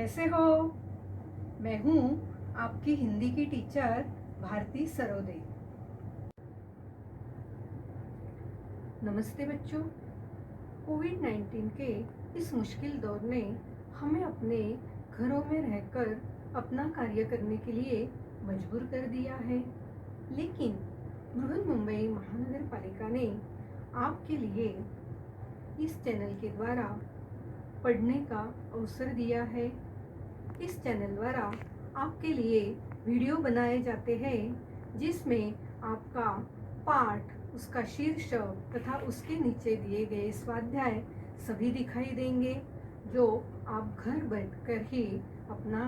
कैसे हो? मैं हूँ आपकी हिंदी की टीचर भारती सरोदे। नमस्ते बच्चों। कोविड-19 के इस मुश्किल दौर ने हमें अपने घरों में रहकर अपना कार्य करने के लिए मजबूर कर दिया है, लेकिन बृहन्मुंबई महानगर पालिका ने आपके लिए इस चैनल के द्वारा पढ़ने का अवसर दिया है। इस चैनल द्वारा आपके लिए वीडियो बनाए जाते हैं जिसमें आपका पाठ, उसका शीर्षक तथा उसके नीचे दिए गए स्वाध्याय सभी दिखाई देंगे, जो आप घर बैठकर ही अपना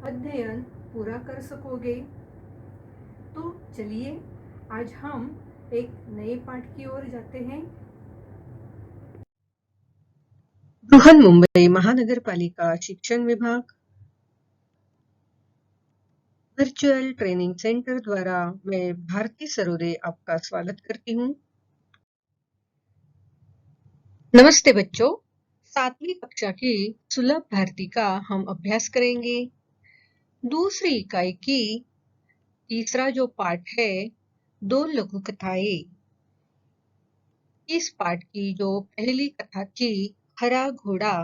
अध्ययन पूरा कर सकोगे। तो चलिए आज हम एक नए पाठ की ओर जाते हैं। बृहन्मुंबई महानगर पालिका शिक्षण विभाग वर्चुअल ट्रेनिंग सेंटर द्वारा मैं भारती सरोदे आपका स्वागत करती हूँ। नमस्ते बच्चों, 7वीं कक्षा की सुलभ भारती का हम अभ्यास करेंगे। दूसरी इकाई की तीसरा जो पाठ है, 2 लघु कथाएं। इस पाठ की जो पहली कथा थी, हरा घोड़ा,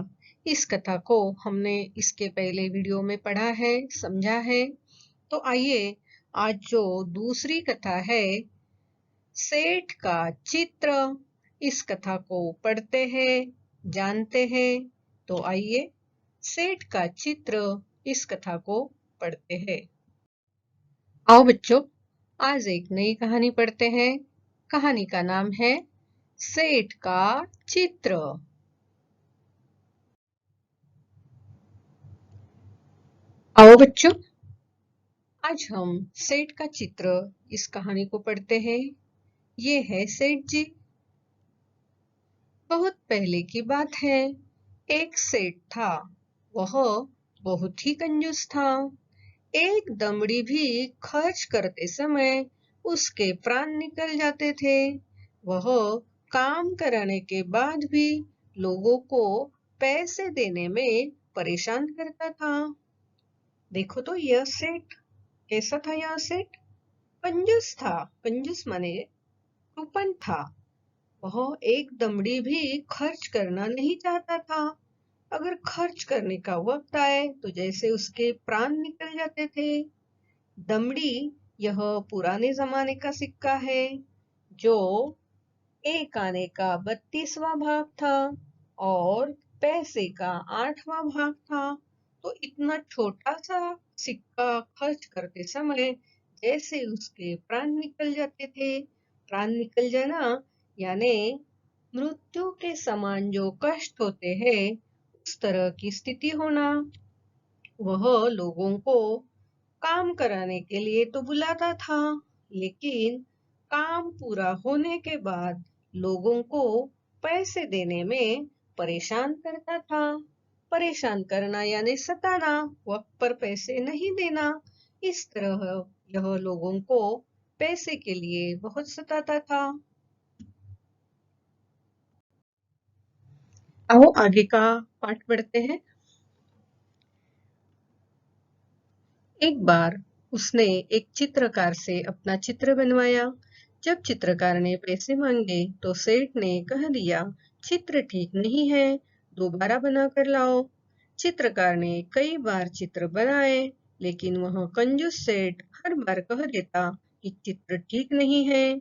इस कथा को हमने इसके पहले वीडियो में पढ़ा है, समझा है। तो आइए आज जो दूसरी कथा है, सेठ का चित्र, इस कथा को पढ़ते हैं, जानते हैं। तो आइए सेठ का चित्र, इस कथा को पढ़ते हैं। आओ बच्चों, आज एक नई कहानी पढ़ते हैं। कहानी का नाम है सेठ का चित्र। आओ बच्चों, आज हम सेठ का चित्र, इस कहानी को पढ़ते हैं। ये है सेठ जी। बहुत पहले की बात है, एक सेठ था। वह बहुत ही कंजूस था। एक दमड़ी भी खर्च करते समय उसके प्राण निकल जाते थे। वह काम कराने के बाद भी लोगों को पैसे देने में परेशान करता था। देखो तो यह सेठ कैसा था। यह सेठ कंजूस था। कंजूस माने कृपण था। वह एक दमड़ी भी खर्च करना नहीं चाहता था। अगर खर्च करने का वक्त आए तो जैसे उसके प्राण निकल जाते थे। दमड़ी यह पुराने जमाने का सिक्का है, जो एक आने का 32वां भाग था और पैसे का 8वां भाग था। तो इतना छोटा सा सिक्का खर्च करते समय जैसे उसके प्राण निकल जाते थे। प्राण निकल जाना यानी मृत्यु के समान जो कष्ट होते हैं, उस तरह की स्थिति होना। वह लोगों को काम कराने के लिए तो बुलाता था, लेकिन काम पूरा होने के बाद लोगों को पैसे देने में परेशान करता था। परेशान करना यानी सताना, वक्त पर पैसे नहीं देना। इस तरह यह लोगों को पैसे के लिए बहुत सताता था। आओ आगे का पाठ पढ़ते हैं। एक बार उसने एक चित्रकार से अपना चित्र बनवाया। जब चित्रकार ने पैसे मांगे तो सेठ ने कह दिया, चित्र ठीक नहीं है, दोबारा बना कर लाओ। चित्रकार ने कई बार चित्र बनाए, लेकिन वह कंजूस सेठ हर बार कह देता कि चित्र ठीक नहीं है।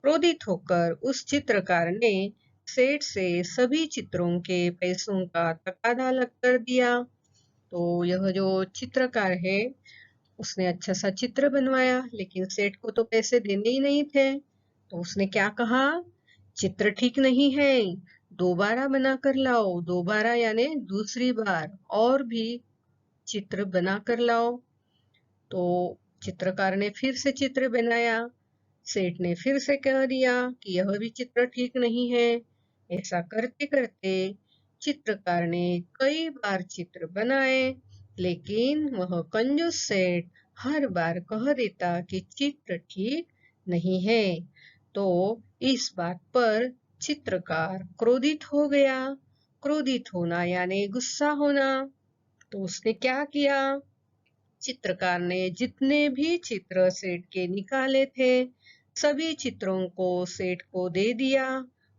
क्रोधित होकर उस चित्रकार ने सेठ से सभी चित्रों के पैसों का तकादा लग कर दिया। तो यह जो चित्रकार है, उसने अच्छा सा चित्र बनवाया, लेकिन सेठ को तो पैसे देने ही नहीं थे। तो उसने क्या कहा, चित्र ठीक नहीं है, दोबारा बना कर लाओ। दोबारा यानी दूसरी बार और भी चित्र बना कर लाओ। तो चित्रकार ने फिर से चित्र बनाया। सेठ ने फिर से कह दिया कि यह भी चित्र ठीक नहीं है। ऐसा करते करते चित्रकार ने कई बार चित्र बनाए, लेकिन वह कंजूस सेठ हर बार कह देता कि चित्र ठीक नहीं है। तो इस बात पर चित्रकार क्रोधित हो गया। क्रोधित होना यानी गुस्सा होना। तो उसने क्या किया? चित्रकार ने जितने भी चित्र सेठ के निकाले थे, सभी चित्रों को सेठ को दे दिया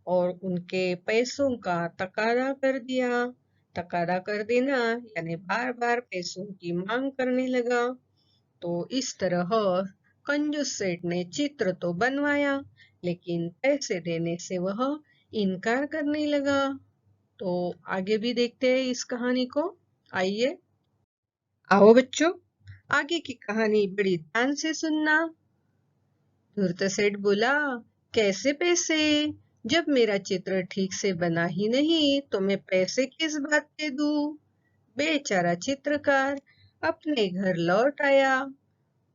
और उनके पैसों का तकादा कर दिया। तकादा कर देना यानी बार बार पैसों की मांग करने लगा। तो इस तरह कंजूस सेठ ने चित्र तो बनवाया, लेकिन पैसे देने से वह इनकार करने लगा। तो आगे भी देखते हैं इस कहानी को। आइए, आओ बच्चों, आगे की कहानी बड़ी ध्यान से सुनना। धूर्त सेठ बोला, कैसे पैसे? जब मेरा चित्र ठीक से बना ही नहीं तो मैं पैसे किस बात के दूं? बेचारा चित्रकार अपने घर लौट आया।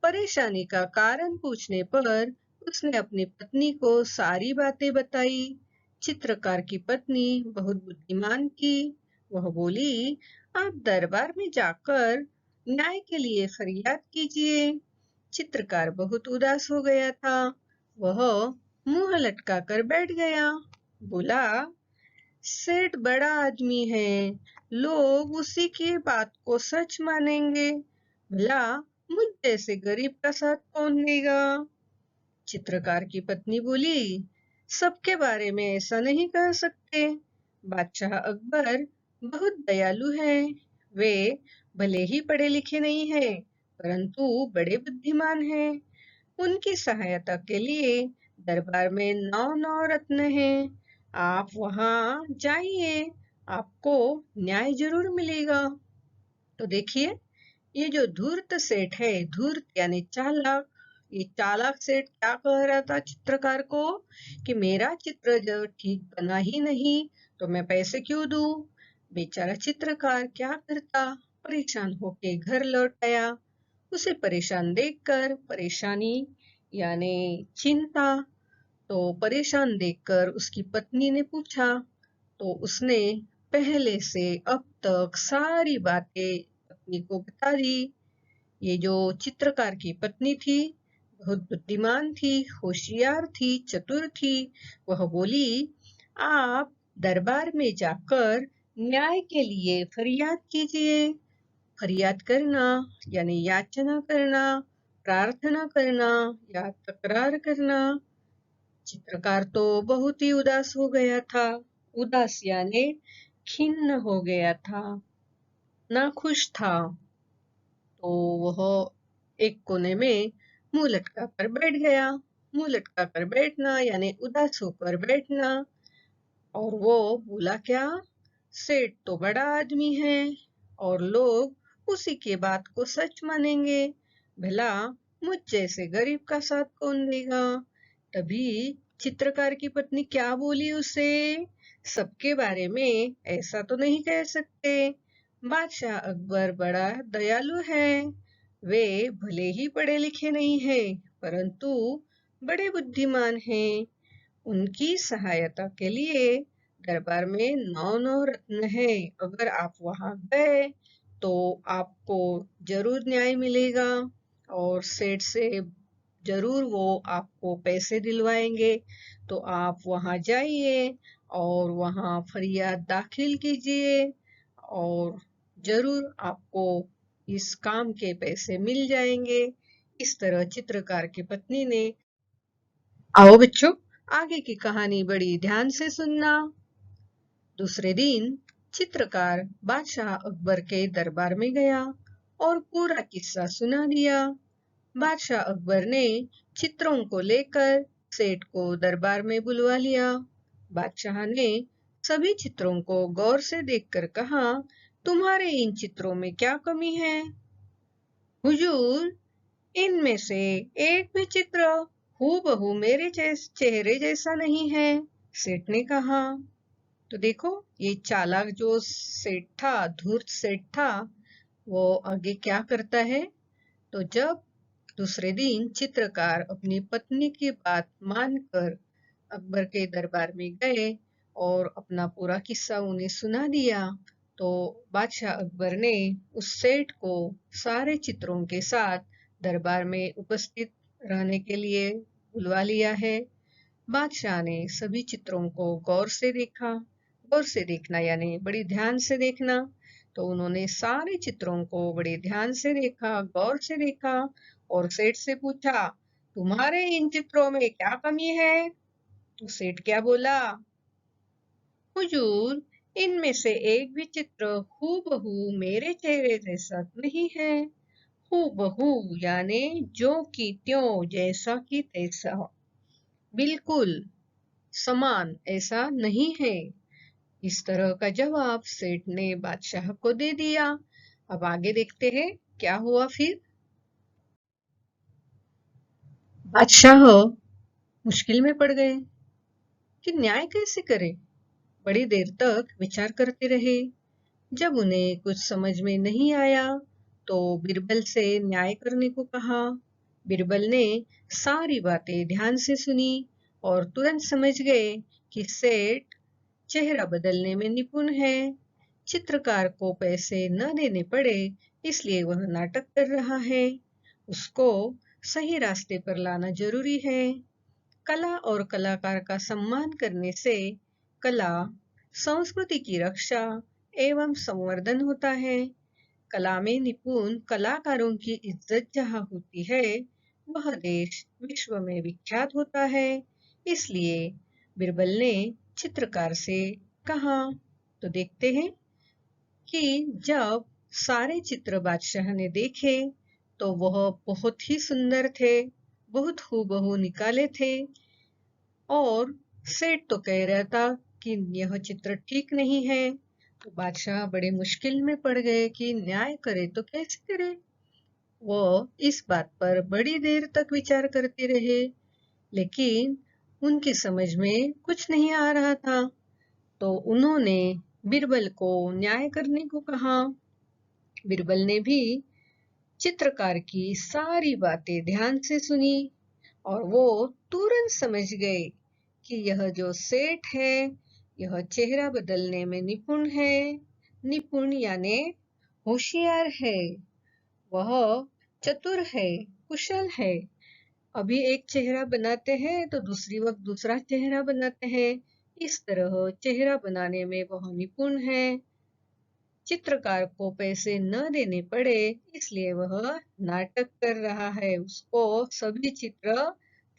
परेशानी का कारण पूछने पर उसने अपनी पत्नी को सारी बातें बताई। चित्रकार की पत्नी बहुत बुद्धिमान थी। वह बोली, आप दरबार में जाकर न्याय के लिए फरियाद कीजिए। चित्रकार बहुत उदास हो गया था। वह मुंह लटका कर बैठ गया। बोला, सेठ बड़ा आदमी है, लोग उसी की बात को सच मानेंगे। भला मुझ जैसे गरीब का साथ कौन देगा? चित्रकार की पत्नी बोली, सबके बारे में ऐसा नहीं कह सकते। बादशाह अकबर बहुत दयालु है। वे भले ही पढ़े लिखे नहीं हैं, परंतु बड़े बुद्धिमान हैं। उनकी सहायता के लिए दरबार में 9 रत्न हैं। आप वहां जाइए, आपको न्याय जरूर मिलेगा। तो देखिए, ये जो धूर्त सेठ है, धूर्त यानी चालाक, ये चालाक सेठ क्या कह रहा था चित्रकार को कि मेरा चित्र जो ठीक बना ही नहीं तो मैं पैसे क्यों दूं? बेचारा चित्रकार क्या करता, परेशान होके घर लौट आया। उसे परेशान देखकर, परेशानी यानी चिंता, तो परेशान देखकर उसकी पत्नी ने पूछा। तो उसने पहले से अब तक सारी बातें पत्नी को बता दी। ये जो चित्रकार की पत्नी थी, बहुत बुद्धिमान थी, होशियार थी, चतुर थी। वह बोली, आप दरबार में जाकर न्याय के लिए फरियाद कीजिए। फरियाद करना यानी याचना करना, प्रार्थना करना या तकरार करना। चित्रकार तो बहुत ही उदास हो गया था। उदास यानी खिन्न हो गया था, नाखुश था। तो वह एक कोने में मुंह लटका कर बैठ गया। मुंह लटका कर बैठना यानी उदास होकर बैठना। और वो बोला क्या? सेठ तो बड़ा आदमी है और लोग उसी के बात को सच मानेंगे। भला मुझ जैसे गरीब का साथ कौन देगा? तभी चित्रकार की पत्नी क्या बोली उसे, सबके बारे में ऐसा तो नहीं कह सकते। बादशाह अकबर बड़ा दयालु है। वे भले ही पढ़े लिखे नहीं हैं, परंतु बड़े बुद्धिमान हैं। उनकी सहायता के लिए दरबार में 9 रत्न है। अगर आप वहां गए तो आपको जरूर न्याय मिलेगा और सेठ से जरूर वो आपको पैसे दिलवाएंगे। तो आप वहां जाइए और वहां फरियाद दाखिल कीजिए और जरूर आपको इस काम के पैसे मिल जाएंगे। इस तरह चित्रकार की पत्नी ने। आओ बच्चों, आगे की कहानी बड़ी ध्यान से सुनना। दूसरे दिन चित्रकार बादशाह अकबर के दरबार में गया और पूरा किस्सा सुना दिया। बादशाह अकबर ने चित्रों को लेकर सेठ को दरबार में बुलवा लिया। बादशाह ने सभी चित्रों को गौर से देखकर कहा, तुम्हारे इन चित्रों में क्या कमी है? हुजूर, इनमें से एक भी चित्र हूबहू मेरे चेहरे जैसा नहीं है, सेठ ने कहा। तो देखो, ये चालाक जो सेठ था, धूर्त सेठ था, वो आगे क्या करता है। तो जब दूसरे दिन चित्रकार अपनी पत्नी की बात मानकर अकबर के दरबार में गए और अपना पूरा किस्सा उन्हें सुना दिया, तो बादशाह अकबर ने उस सेठ को सारे चित्रों के साथ दरबार में उपस्थित रहने के लिए बुलवा लिया है। बादशाह ने सभी चित्रों को गौर से देखा। गौर से देखना यानी बड़ी ध्यान से देखना। तो उन्होंने सारे चित्रों को बड़े ध्यान से देखा, गौर से देखा और सेठ से पूछा, तुम्हारे इन चित्रों में क्या कमी है? तो सेठ क्या बोला, हुजूर, इनमें से एक भी चित्र हूबहू मेरे चेहरे जैसा नहीं है। हूबहू यानी जो की त्यों, जैसा की तैसा, बिल्कुल समान ऐसा नहीं है। इस तरह का जवाब सेठ ने बादशाह को दे दिया। अब आगे देखते हैं क्या हुआ फिर। बादशाह मुश्किल में पड़ गए कि न्याय कैसे करें। बड़ी देर तक विचार करते रहे। जब उन्हें कुछ समझ में नहीं आया तो बिरबल से न्याय करने को कहा। बिरबल ने सारी बातें ध्यान से सुनी और तुरंत समझ गए कि सेठ चेहरा बदलने में निपुण है। चित्रकार को पैसे न देने पड़े इसलिए वह नाटक कर रहा है। उसको सही रास्ते पर लाना जरूरी है। कला और कलाकार का सम्मान करने से कला संस्कृति की रक्षा एवं संवर्धन होता है। कला में निपुण कलाकारों की इज्जत जहाँ होती है वह देश विश्व में विख्यात होता है। इसलिए बिरबल ने चित्रकार से कहा। तो देखते हैं कि जब सारे चित्र बादशाह ने देखे तो वह बहुत ही सुंदर थे, बहुत हूबहू निकाले थे। और सेठ तो कह रहा था कि यह चित्र ठीक नहीं है। तो बादशाह बड़े मुश्किल में पड़ गए कि न्याय करे तो कैसे करे। वो इस बात पर बड़ी देर तक विचार करते रहे लेकिन उनकी समझ में कुछ नहीं आ रहा था। तो उन्होंने बिरबल को न्याय करने को कहा। बिरबल ने भी चित्रकार की सारी बातें ध्यान से सुनी और वो तुरंत समझ गए कि यह जो सेठ है यह चेहरा बदलने में निपुण है। निपुण यानी होशियार है, वह चतुर है, कुशल है। अभी एक चेहरा बनाते हैं तो दूसरी वक्त दूसरा चेहरा बनाते हैं। इस तरह चेहरा बनाने में वह निपुण है। चित्रकार को पैसे न देने पड़े इसलिए वह नाटक कर रहा है। उसको सभी चित्र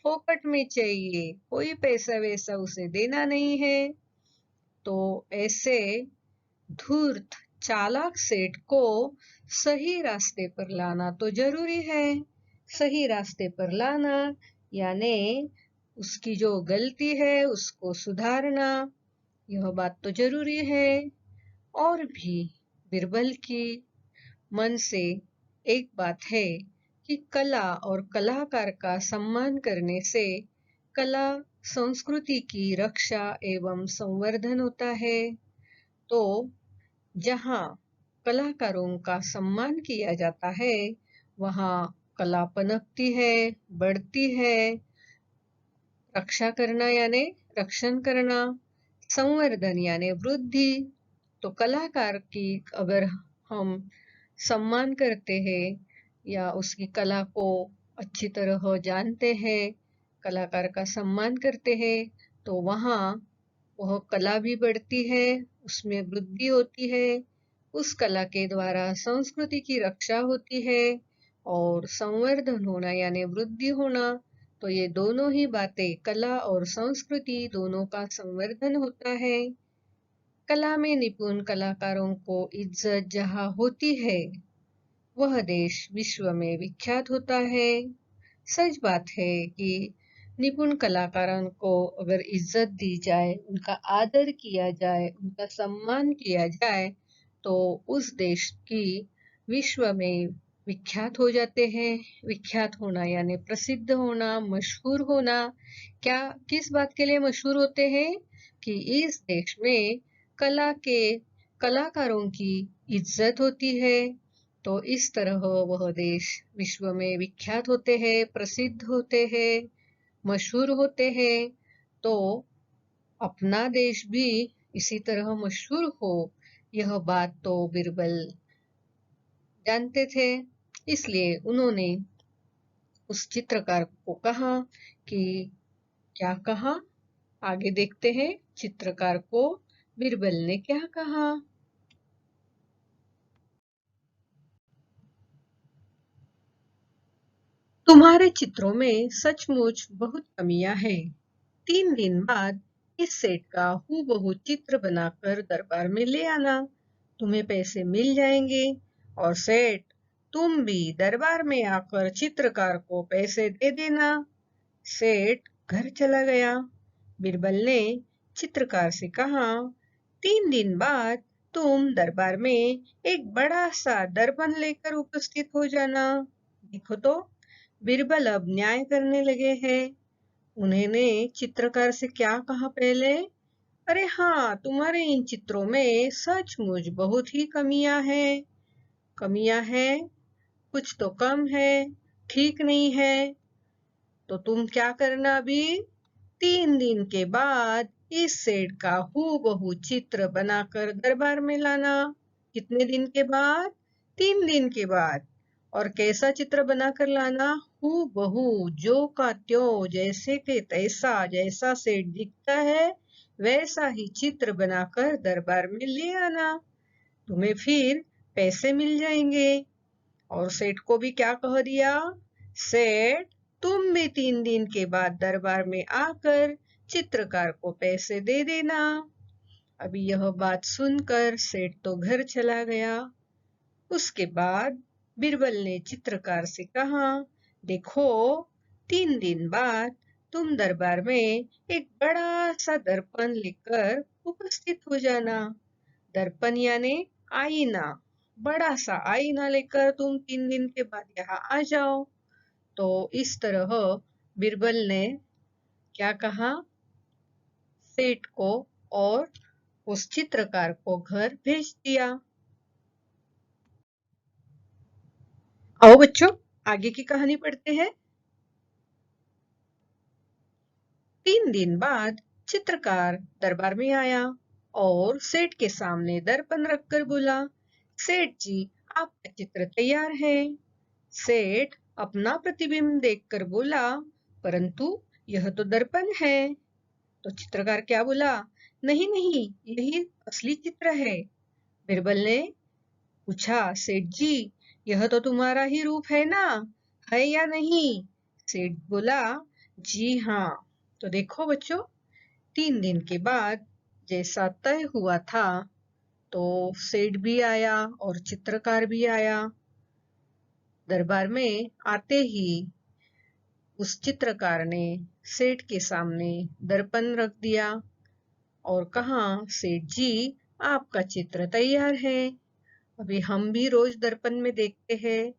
फोकट में चाहिए, कोई पैसा वैसा उसे देना नहीं है। तो ऐसे धूर्त चालाक सेठ को सही रास्ते पर लाना तो जरूरी है। सही रास्ते पर लाना यानी उसकी जो गलती है उसको सुधारना, यह बात तो जरूरी है। और भी बिरबल की मन से एक बात है कि कला और कलाकार का सम्मान करने से कला संस्कृति की रक्षा एवं संवर्धन होता है। तो जहाँ कलाकारों का सम्मान किया जाता है वहाँ कला पनपती है, बढ़ती है। रक्षा करना यानी रक्षण करना, संवर्धन यानी वृद्धि। तो कलाकार की अगर हम सम्मान करते हैं या उसकी कला को अच्छी तरह जानते हैं, कलाकार का सम्मान करते हैं तो वहाँ वह कला भी बढ़ती है, उसमें वृद्धि होती है। उस कला के द्वारा संस्कृति की रक्षा होती है और संवर्धन होना यानी वृद्धि होना। तो ये दोनों ही बातें, कला और संस्कृति दोनों का संवर्धन होता है। कला में निपुण कलाकारों को इज्जत जहाँ होती है वह देश विश्व में विख्यात होता है। सच बात है कि निपुण कलाकारों को अगर इज्जत दी जाए, उनका आदर किया जाए, उनका सम्मान किया जाए तो उस देश की विश्व में विख्यात हो जाते हैं। विख्यात होना यानी प्रसिद्ध होना, मशहूर होना। क्या किस बात के लिए मशहूर होते हैं कि इस देश में कला के कलाकारों की इज्जत होती है। तो इस तरह वह देश विश्व में विख्यात होते हैं, प्रसिद्ध होते हैं, मशहूर होते हैं। तो अपना देश भी इसी तरह मशहूर हो, यह बात तो बिरबल जानते थे। इसलिए उन्होंने उस चित्रकार को कहा कि क्या कहा, आगे देखते हैं चित्रकार को बिरबल ने क्या कहा। तुम्हारे चित्रों में सचमुच बहुत कमियां हैं। 3 दिन बाद इस सेट का हूबहू चित्र बनाकर दरबार में ले आना। तुम्हें पैसे मिल जाएंगे और सेठ, तुम भी दरबार में आकर चित्रकार को पैसे दे देना। सेठ घर चला गया। बीरबल ने चित्रकार से कहा, 3 दिन बाद तुम दरबार में एक बड़ा सा दर्पण लेकर उपस्थित हो जाना। देखो तो, बीरबल अब न्याय करने लगे हैं। उन्होंने चित्रकार से क्या कहा पहले? अरे हाँ, तुम्हारे इन चित्रों में सचमुच बहुत ही कमियां हैं। कमियां हैं, कुछ तो कम है, ठीक नहीं है। तो तुम क्या करना अभी? 3 दिन के बाद इस सेठ का हूबहू चित्र बनाकर दरबार में लाना। कितने दिन के बाद? 3 दिन के बाद। और कैसा चित्र बनाकर लाना? हूबहू, जो का त्यों, जैसे के तैसा, जैसा सेठ दिखता है वैसा ही चित्र बनाकर दरबार में ले आना। तुम्हें फिर पैसे मिल जाएंगे। और सेठ को भी क्या कह दिया? सेठ, तुम भी 3 दिन के बाद दरबार में आकर चित्रकार को पैसे दे देना। अभी यह बात सुनकर सेठ तो घर चला गया। उसके बाद बीरबल ने चित्रकार से कहा, देखो, 3 दिन बाद तुम दरबार में एक बड़ा सा दर्पण लेकर उपस्थित हो जाना। दर्पण यानी आईना। बड़ा सा आईना लेकर तुम 3 दिन के बाद यहाँ आ जाओ। तो इस तरह बीरबल ने क्या कहा? सेठ को और उस चित्रकार को घर भेज दिया। आओ बच्चों, आगे की कहानी पढ़ते हैं। 3 दिन बाद चित्रकार दरबार में आया और सेठ के सामने दर्पण रखकर बोला, सेठ जी, आपका चित्र तैयार है। सेठ अपना प्रतिबिंब देखकर बोला, परंतु यह तो दर्पण है। तो चित्रकार क्या बोला? नहीं नहीं, यही असली चित्र है। बीरबल ने पूछा, सेठ जी, यह तो तुम्हारा ही रूप है ना, है या नहीं? सेठ बोला, जी हाँ। तो देखो बच्चों, 3 दिन के बाद जैसा तय हुआ था, तो सेठ भी आया और चित्रकार भी आया। दरबार में आते ही उस चित्रकार ने सेठ के सामने दर्पण रख दिया और कहा, सेठ जी, आपका चित्र तैयार है। अभी हम भी रोज दर्पण में देखते हैं,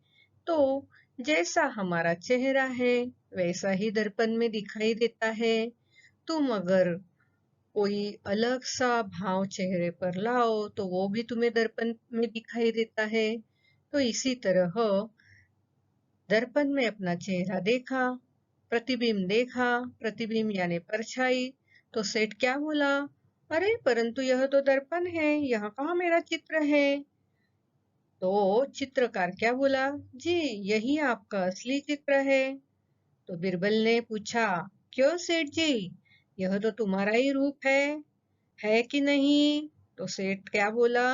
तो जैसा हमारा चेहरा है वैसा ही दर्पण में दिखाई देता है। तुम अगर कोई अलग सा भाव चेहरे पर लाओ तो वो भी तुम्हें दर्पण में दिखाई देता है। तो इसी तरह दर्पण में अपना चेहरा देखा, प्रतिबिंब देखा, प्रतिबिंब यानी परछाई। तो सेठ क्या बोला? अरे परंतु यह तो दर्पण है, यहाँ कहाँ मेरा चित्र है? तो चित्रकार क्या बोला? जी, यही आपका असली चित्र है। तो बीरबल ने पूछा, क्यों सेठ जी, यह तो तुम्हारा ही रूप है कि नहीं? तो सेठ क्या बोला?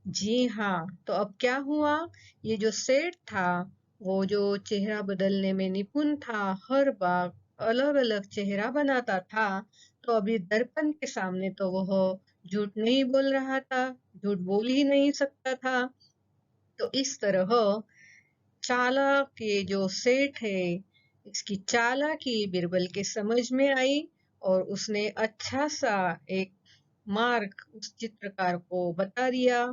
जी हाँ। तो अब क्या हुआ? ये जो सेठ था, वो जो चेहरा बदलने में निपुण था, हर बार अलग अलग चेहरा बनाता था, तो अभी दर्पण के सामने तो वह झूठ नहीं बोल रहा था, झूठ बोल ही नहीं सकता था। तो इस तरह चालाक ये जो सेठ है, इसकी चालाकी बीरबल के समझ में आई और उसने अच्छा सा एक मार्ग उस चित्रकार को बता दिया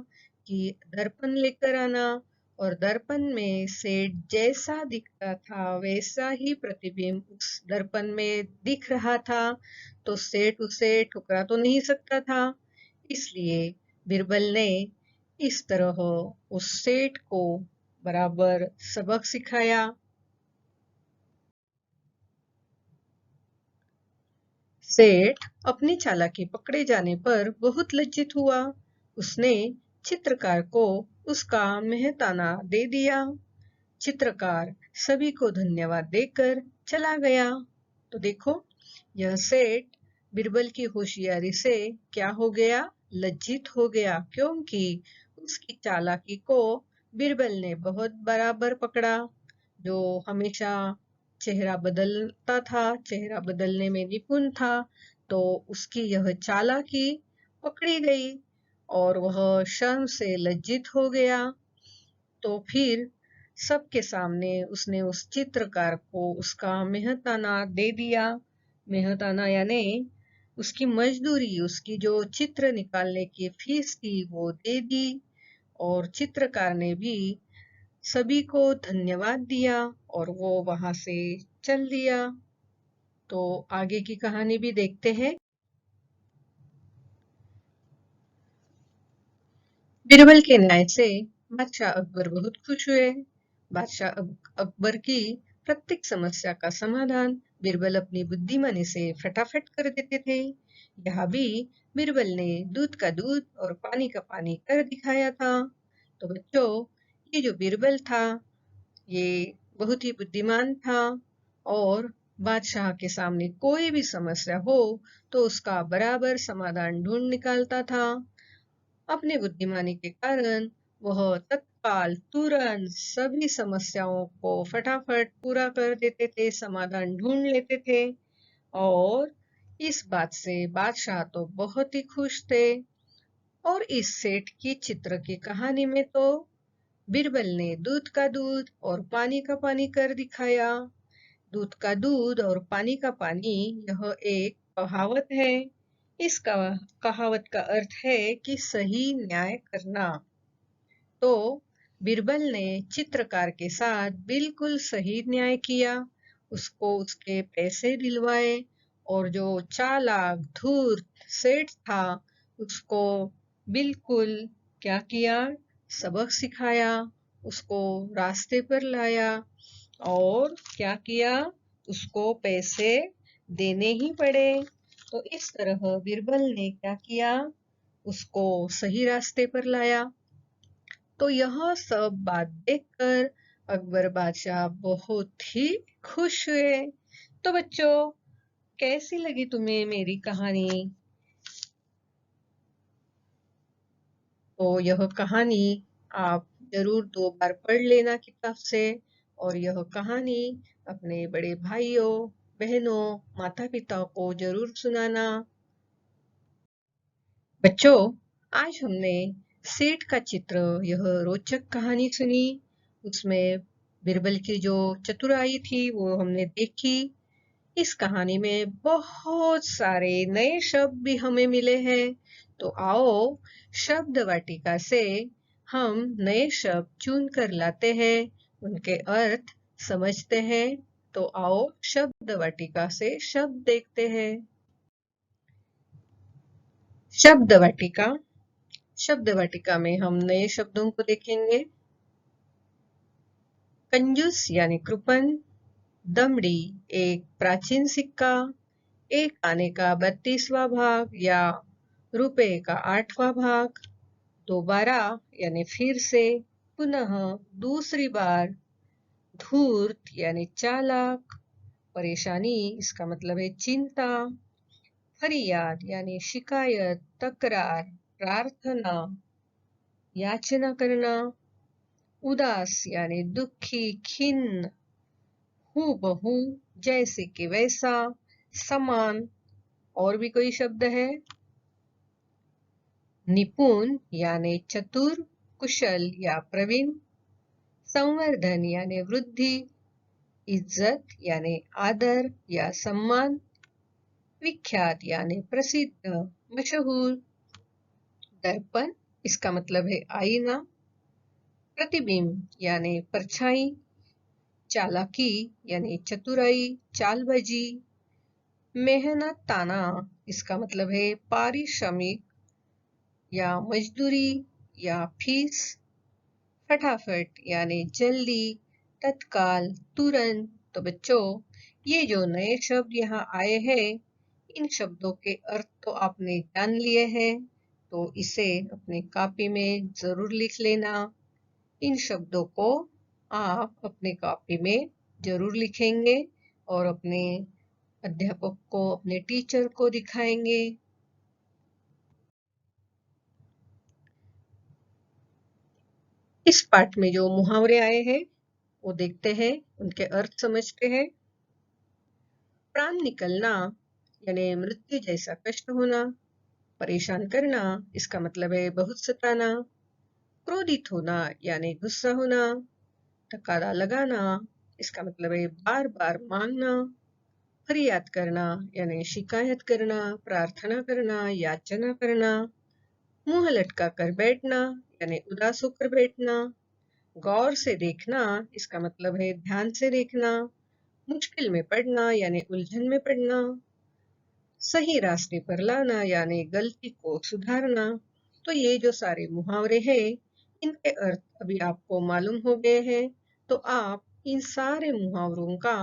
कि दर्पण लेकर आना। और दर्पण में सेठ जैसा दिखता था वैसा ही प्रतिबिंब उस दर्पण में दिख रहा था। तो सेठ उसे ठुकरा तो नहीं सकता था, इसलिए बीरबल ने इस तरह उस सेठ को बराबर सबक सिखाया। सेठ अपनी चालाकी पकड़े जाने पर बहुत लज्जित हुआ। उसने चित्रकार को उसका मेहताना दे दिया। चित्रकार सभी को धन्यवाद देकर चला गया। तो देखो, यह सेठ बीरबल की होशियारी से क्या हो गया? लज्जित हो गया, क्योंकि उसकी चालाकी को बीरबल ने बहुत बराबर पकड़ा। जो हमेशा चेहरा बदलता था, चेहरा बदलने में निपुण था, तो उसकी यह चालाकी पकड़ी गई और वह शर्म से लज्जित हो गया। तो फिर सबके सामने उसने उस चित्रकार को उसका मेहनताना दे दिया। मेहनताना यानी उसकी मजदूरी, उसकी जो चित्र निकालने की फीस थी वो दे दी और चित्रकार ने भी सभी को धन्यवाद दिया और वो वहां से चल दिया। तो आगे की कहानी भी देखते हैं। बीरबल के न्याय से बादशाह अकबर बहुत खुश हुए। बादशाह अकबर की प्रत्येक समस्या का समाधान बीरबल अपनी बुद्धिमानी से फटाफट कर देते थे। यहाँ भी बीरबल ने दूध का दूध और पानी का पानी कर दिखाया था। तो बच्चों, ये जो बीरबल था ये बहुत ही बुद्धिमान था और बादशाह के सामने कोई भी समस्या हो तो उसका बराबर समाधान ढूंढ निकालता था। अपनी बुद्धिमानी के कारण वह तत्काल तुरंत सभी समस्याओं को फटाफट पूरा कर देते थे, समाधान ढूंढ लेते थे और इस बात से बादशाह तो बहुत ही खुश थे। और इस सेठ की चित्र की कहानी में तो बीरबल ने दूध का दूध और पानी का पानी कर दिखाया। दूध का दूध और पानी का पानी यह एक कहावत है। इस कहावत का अर्थ है कि सही न्याय करना। तो बीरबल ने चित्रकार के साथ बिल्कुल सही न्याय किया, उसको उसके पैसे दिलवाए और जो चालाक धूर्त सेठ था उसको बिल्कुल क्या किया, सबक सिखाया, उसको रास्ते पर लाया और क्या किया, उसको पैसे देने ही पड़े। तो इस तरह बीरबल ने क्या किया, उसको सही रास्ते पर लाया। तो यह सब बात देखकर अकबर बादशाह बहुत ही खुश हुए। तो बच्चों, कैसी लगी तुम्हें मेरी कहानी? तो यह कहानी आप जरूर 2 बार पढ़ लेना किताब से और यह कहानी अपने बड़े भाइयों, बहनों, माता पिता को जरूर सुनाना। बच्चों, आज हमने सेठ का चित्र यह रोचक कहानी सुनी। उसमें बीरबल की जो चतुराई थी वो हमने देखी। इस कहानी में बहुत सारे नए शब्द भी हमें मिले हैं। तो आओ शब्द वाटिका से हम नए शब्द चुन कर लाते हैं, उनके अर्थ समझते हैं। तो आओ शब्द वाटिका से शब्द देखते हैं। शब्द वाटिका। शब्द वाटिका में हम नए शब्दों को देखेंगे। कंजूस यानी कृपण, दमड़ी एक प्राचीन सिक्का, एक आने का 32वां भाग या रुपए का 8वां भाग, दोबारा यानी फिर से, पुनः दूसरी बार, धूर्त यानी चालाक, परेशानी इसका मतलब है चिंता, फरियाद यानी शिकायत, तकरार, प्रार्थना, याचना करना, उदास यानी दुखी, खिन्न, हूबहू जैसे कि वैसा, समान। और भी कोई शब्द है? निपुण यानी चतुर, कुशल या प्रवीण, संवर्धन यानी वृद्धि, इज्जत यानी आदर या सम्मान, विख्यात यानी प्रसिद्ध, मशहूर, दर्पण इसका मतलब है आईना, प्रतिबिंब यानी परछाई, चालाकी यानी चतुराई, चालबाजी, मेहनताना इसका मतलब है पारिश्रमिक या मजदूरी या फीस, फटाफट यानी जल्दी, तत्काल, तुरंत। तो बच्चों, ये जो नए शब्द यहाँ आए हैं, इन शब्दों के अर्थ तो आपने जान लिए हैं, तो इसे अपने कॉपी में जरूर लिख लेना। इन शब्दों को आप अपने कॉपी में जरूर लिखेंगे और अपने अध्यापक को, अपने टीचर को दिखाएंगे। इस पाठ में जो मुहावरे आए हैं वो देखते हैं, उनके अर्थ समझते हैं। प्राण निकलना यानी मृत्यु जैसा कष्ट होना। परेशान करना, इसका मतलब है बहुत सताना। क्रोधित होना यानी गुस्सा होना। टकारा लगाना, इसका मतलब है बार बार मांगना। फरियाद करना यानी शिकायत करना, प्रार्थना करना, याचना करना। मुंह लटका कर बैठना यानी उदास होकर बैठना। गौर से देखना, इसका मतलब है ध्यान से देखना। मुश्किल में पड़ना यानी उलझन में पड़ना। सही रास्ते पर लाना यानी गलती को सुधारना। तो ये जो सारे मुहावरे हैं, इनके अर्थ अभी आपको मालूम हो गए हैं। तो आप इन सारे मुहावरों का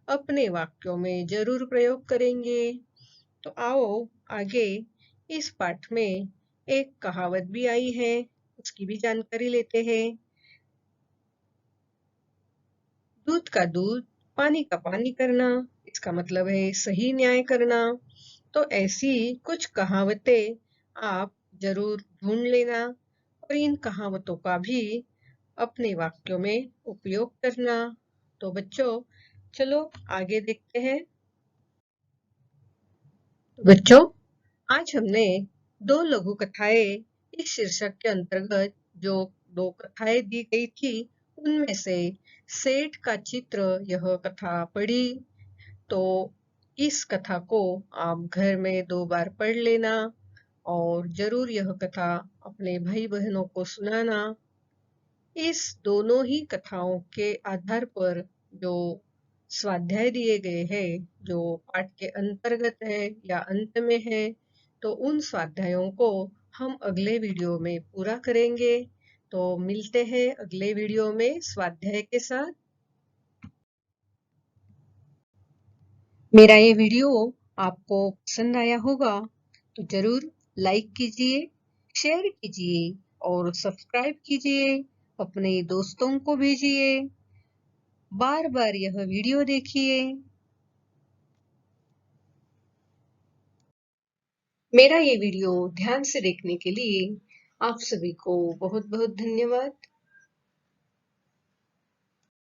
अपने वाक्यों में जरूर प्रयोग करेंगे। तो आओ आगे इस पाठ में एक कहावत भी आई है, उसकी भी जानकारी लेते हैं। दूध का दूध, पानी का पानी करना, इसका मतलब है सही न्याय करना। तो ऐसी कुछ कहावतें आप जरूर ढूंढ लेना और इन कहावतों का भी अपने वाक्यों में उपयोग करना। तो बच्चों, चलो आगे देखते हैं। बच्चों, आज हमने दो लघु कथाएं इस शीर्षक के अंतर्गत जो दो कथाएं दी गई थी, उनमें से सेठ का चित्र यह कथा पढ़ी। तो इस कथा को आप घर में 2 बार पढ़ लेना और जरूर यह कथा अपने भाई बहनों को सुनाना। इस दोनों ही कथाओं के आधार पर जो स्वाध्याय दिए गए हैं, जो पाठ के अंतर्गत है या अंत में है, तो उन स्वाध्यायों को हम अगले वीडियो में पूरा करेंगे। तो मिलते हैं अगले वीडियो में स्वाध्याय के साथ। मेरा ये वीडियो आपको पसंद आया होगा तो जरूर लाइक कीजिए, शेयर कीजिए और सब्सक्राइब कीजिए। अपने दोस्तों को भेजिए। बार बार यह वीडियो देखिए। मेरा ये वीडियो ध्यान से देखने के लिए आप सभी को बहुत बहुत धन्यवाद।